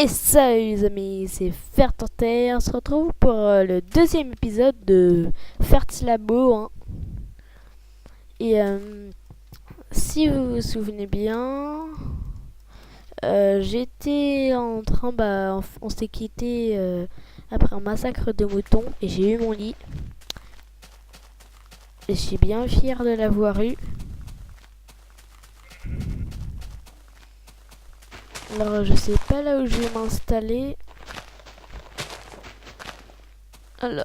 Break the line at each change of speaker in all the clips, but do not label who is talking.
Et salut les amis, c'est Fertenter. On se retrouve pour le deuxième épisode de Fertilabo. Et si vous vous souvenez bien, j'étais en train, on s'est quitté après un massacre de moutons et j'ai eu mon lit. Et je suis bien fière de l'avoir eu. Alors je sais pas là où je vais m'installer. Alors,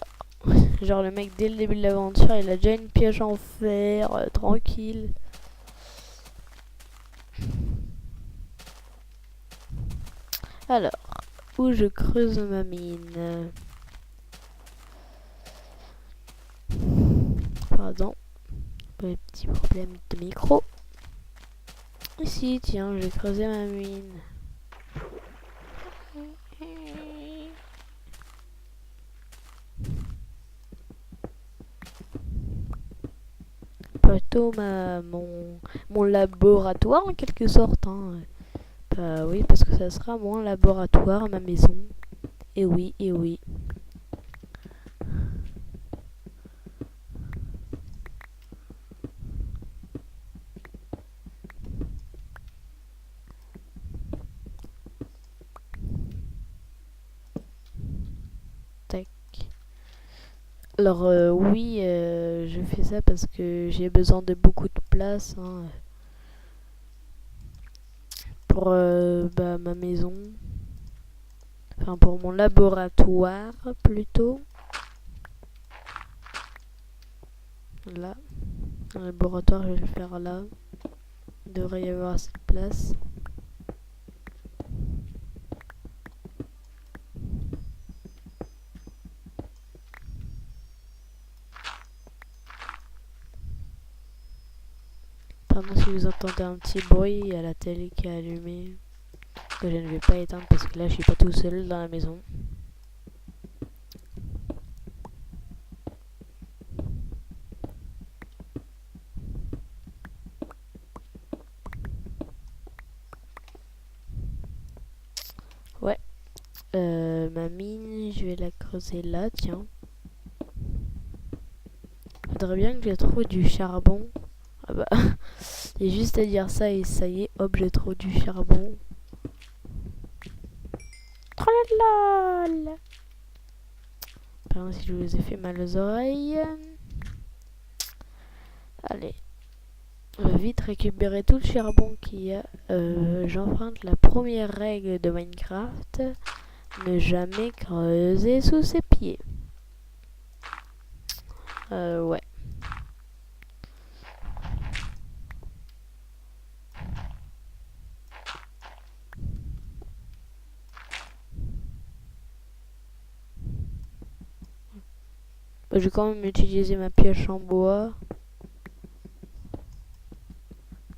genre le mec dès le début de l'aventure il a déjà une piège en fer, tranquille. Alors, où je creuse ma mine. Pardon, petit problème de micro. Ici, tiens, j'ai creusé ma mine. Plutôt mon laboratoire en quelque sorte. Bah oui, parce que ça sera mon laboratoire, ma maison. Et oui, et oui. Tac. Alors oui, je fais ça parce que j'ai besoin de beaucoup de place pour ma maison. Enfin pour mon laboratoire plutôt. Là. Un laboratoire, je vais le faire là. Il devrait y avoir assez de place. Pardon si vous entendez un petit bruit, il y a la télé qui est allumée. Que je ne vais pas éteindre parce que là je suis pas tout seul dans la maison. Ouais. Ma mine, je vais la creuser là, tiens. Faudrait bien que je trouve du charbon. Ah bah, il y a juste à dire ça et ça y est, hop, je trouve du charbon. Tralala. Pardon si je vous ai fait mal aux oreilles. Allez. On va vite récupérer tout le charbon qu'il y a. J'emprunte la première règle de Minecraft. Ne jamais creuser sous ses pieds. Ouais. Je vais quand même utiliser ma pioche en bois.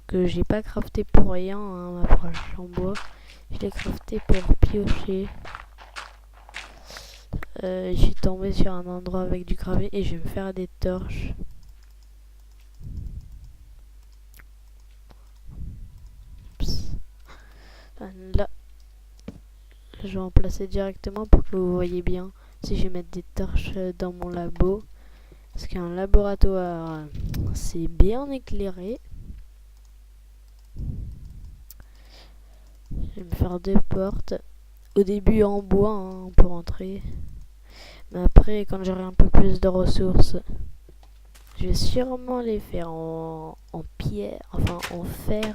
Que j'ai pas crafté pour rien, ma pioche en bois. Je l'ai crafté pour piocher. Je suis tombé sur un endroit avec du gravier et je vais me faire des torches. Là, je vais en placer directement pour que vous voyez bien si je vais mettre des torches dans mon labo. Parce qu'un laboratoire, c'est bien éclairé. Je vais me faire deux portes. Au début en bois pour entrer. Mais après, quand j'aurai un peu plus de ressources, je vais sûrement les faire en pierre, enfin en fer.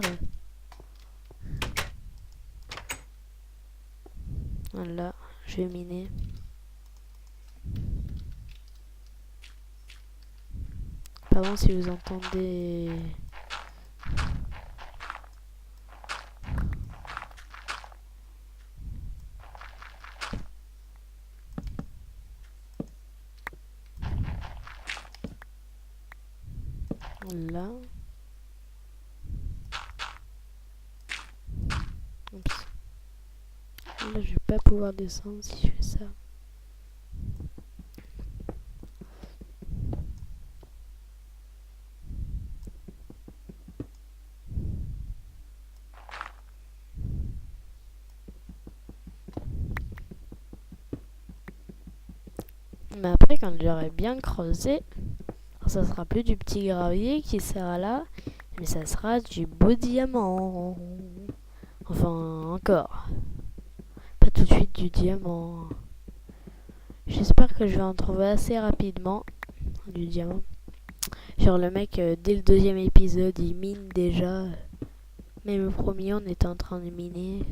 Voilà, je vais miner. Pardon si vous entendez. Là. Oups. Là, je vais pas pouvoir descendre si je fais ça. Mais après, quand j'aurai bien creusé, ça sera plus du petit gravier qui sera là, mais ça sera du beau diamant. Enfin, encore. Pas tout de suite du diamant. J'espère que je vais en trouver assez rapidement du diamant. Genre le mec, dès le deuxième épisode, il mine déjà. Même le premier, on était en train de miner.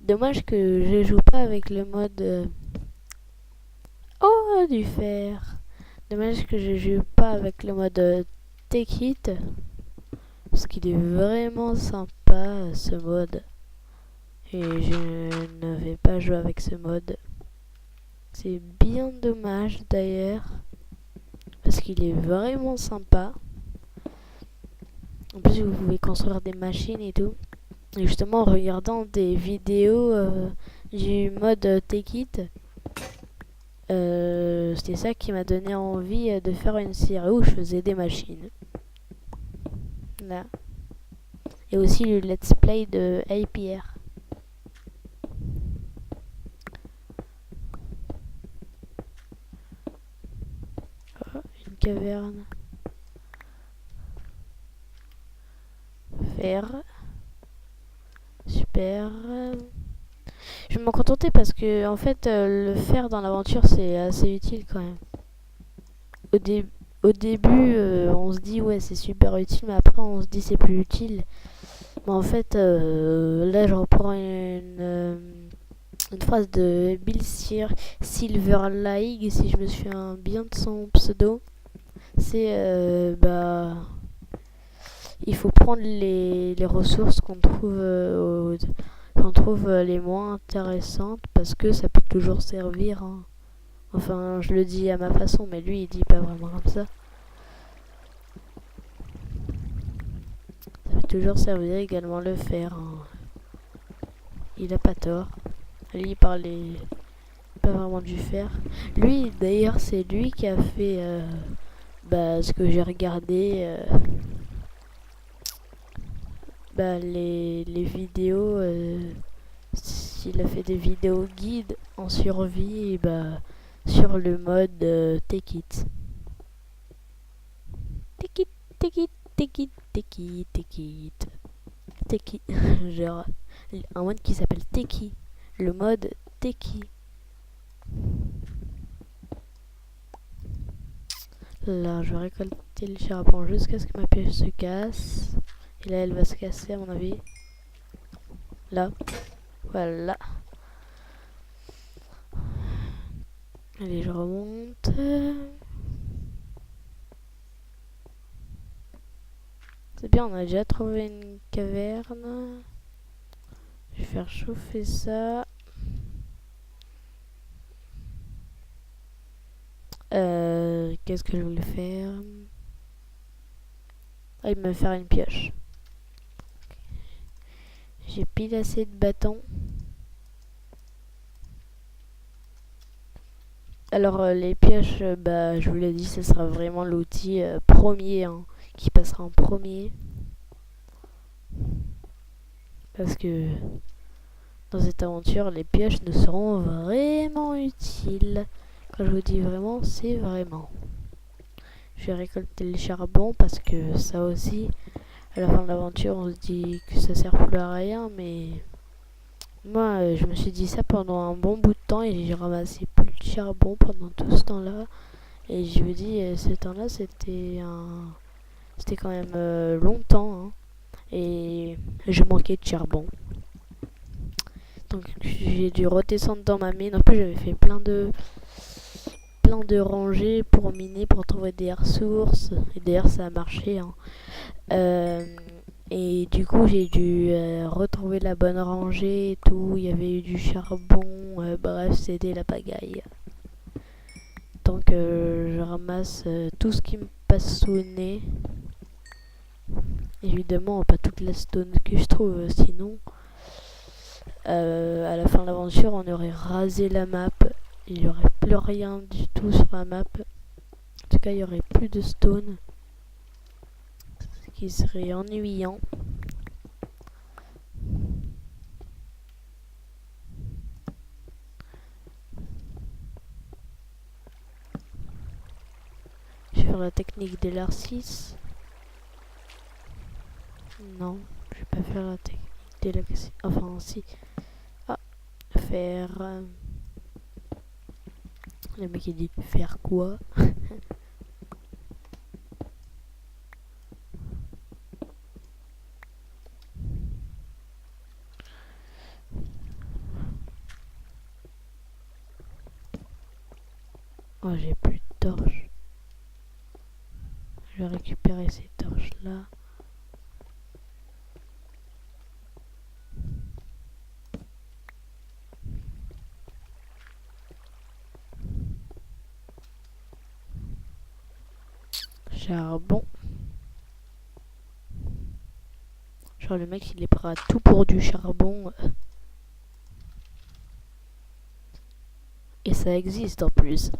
Dommage que je joue pas avec le mode... Oh, du fer. Dommage que je joue pas avec le mode Take It. Parce qu'il est vraiment sympa ce mode. Et je ne vais pas jouer avec ce mode. C'est bien dommage d'ailleurs. Parce qu'il est vraiment sympa. En plus vous pouvez construire des machines et tout. Et justement en regardant des vidéos du mode Take It. C'était ça qui m'a donné envie de faire une série où je faisais des machines. Là. Et aussi le let's play de APR. Oh, une caverne. Fer. Super. Je vais m'en contenter parce que en fait le fer dans l'aventure c'est assez utile quand même. Au, dé au début on se dit ouais c'est super utile, mais après on se dit c'est plus utile. Mais en fait là je reprends une phrase de Bill Silverleigh, si je me souviens bien de son pseudo. C'est il faut prendre les ressources qu'on trouve les moins intéressantes parce que ça peut toujours servir. Hein. Enfin, je le dis à ma façon, mais lui il dit pas vraiment comme ça. Ça peut toujours servir également le fer. Hein. Il a pas tort. Lui il parlait pas vraiment du fer. Lui d'ailleurs c'est lui qui a fait ce que j'ai regardé. Les vidéos, s'il a fait des vidéos guides en survie, sur le mode Take It. Take It, Take It, Take It, Take It, Take It. Take It. Genre, un mode qui s'appelle Take It. Le mode Take It. Là, je vais récolter le charbon jusqu'à ce que ma pioche se casse. Et là, elle va se casser à mon avis. Là. Voilà. Allez, je remonte. C'est bien, on a déjà trouvé une caverne. Je vais faire chauffer ça. Qu'est-ce que je voulais faire? Ah, il me faire une pioche. J'ai pile assez de bâtons. Alors les pioches, je vous l'ai dit, ce sera vraiment l'outil premier qui passera en premier. Parce que dans cette aventure, les pioches nous seront vraiment utiles. Quand je vous dis vraiment, c'est vraiment. Je vais récolter le charbon parce que ça aussi, à la fin de l'aventure, on se dit que ça sert plus à rien, mais moi, je me suis dit ça pendant un bon bout de temps et j'ai ramassé plus de charbon pendant tout ce temps-là. Et je me dis, ce temps-là, c'était quand même longtemps. Hein, et je manquais de charbon. Donc j'ai dû redescendre dans ma mine. En plus, j'avais fait plein de rangées pour miner, pour trouver des ressources. Et d'ailleurs, ça a marché. Hein. Et du coup, j'ai dû retrouver la bonne rangée et tout. Il y avait eu du charbon. Bref, c'était la pagaille. Donc, je ramasse tout ce qui me passe sous le nez. Évidemment, pas toute la stone que je trouve, sinon, à la fin de l'aventure, on aurait rasé la map. Il n'y aurait plus rien du tout sur la map. En tout cas, il y aurait plus de stone. Ce qui serait ennuyant. Je vais faire la technique des LR6. Non, je vais pas faire la technique des LR6. Enfin, si. Ah, faire... Le mec il dit faire quoi? Oh, j'ai plus de torches. Je vais récupérer ces torches là. Charbon. Genre le mec il est prêt à tout pour du charbon. Et ça existe en plus.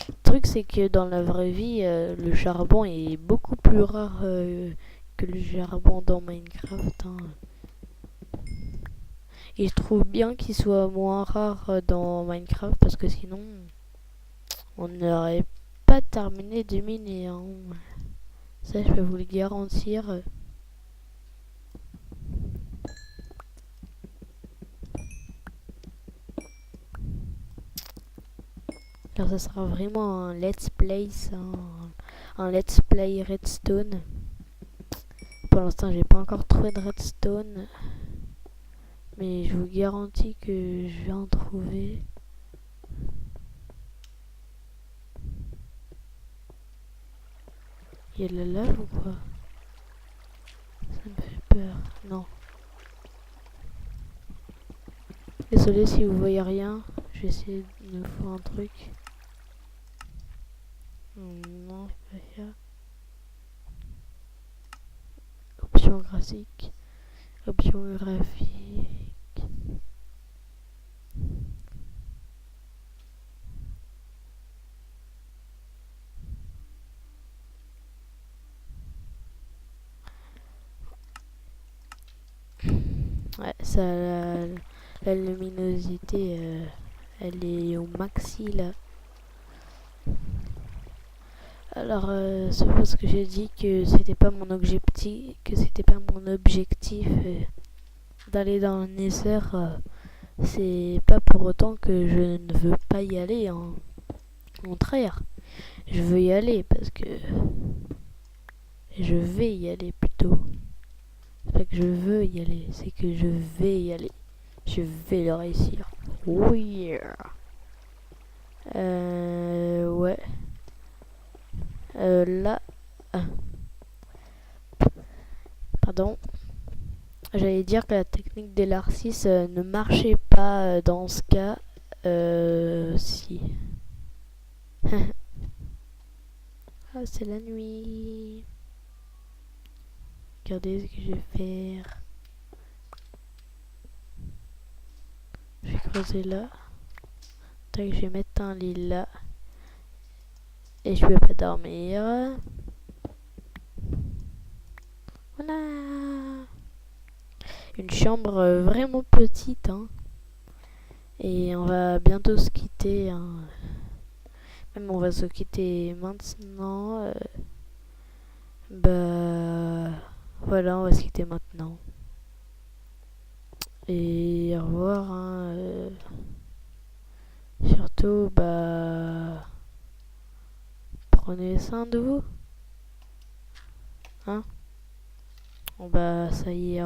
Le truc c'est que dans la vraie vie, le charbon est beaucoup plus rare que le charbon dans Minecraft. Hein. Et je trouve bien qu'il soit moins rare dans Minecraft parce que sinon on n'aurait pas terminé de miner. Hein. Ça je peux vous le garantir. Alors ça sera vraiment un let's play, ça, un let's play redstone. Pour l'instant j'ai pas encore trouvé de redstone. Mais je vous garantis que je vais en trouver. Il y a de la lave ou quoi? Ça me fait peur. Non. Désolé si vous voyez rien. Je vais essayer de me faire un truc. Non, je peux pas faire. Option graphique. Option graphique. Ouais, ça, la luminosité, elle est au maxi là. Alors, c'est parce que j'ai dit que c'était pas mon objectif, d'aller dans le Nether. C'est pas pour autant que je ne veux pas y aller. Hein. Au contraire, je veux y aller parce que je vais y aller plutôt. C'est pas que je veux y aller, c'est que je vais y aller. Je vais le réussir. Oui. Ouais. Là. Pardon. J'allais dire que la technique des LR6 ne marchait pas dans ce cas. Si. Ah, c'est la nuit. Regardez ce que je vais faire. Je vais creuser là. Tac, je vais mettre un lit là. Et je peux pas dormir. Voilà. Une chambre vraiment petite. Hein. Et on va bientôt se quitter. Hein. Même on va se quitter maintenant. Bah voilà, on va se quitter maintenant. Et au revoir. Hein, surtout, bah prenez soin de vous. Hein. Bon bah ça y est.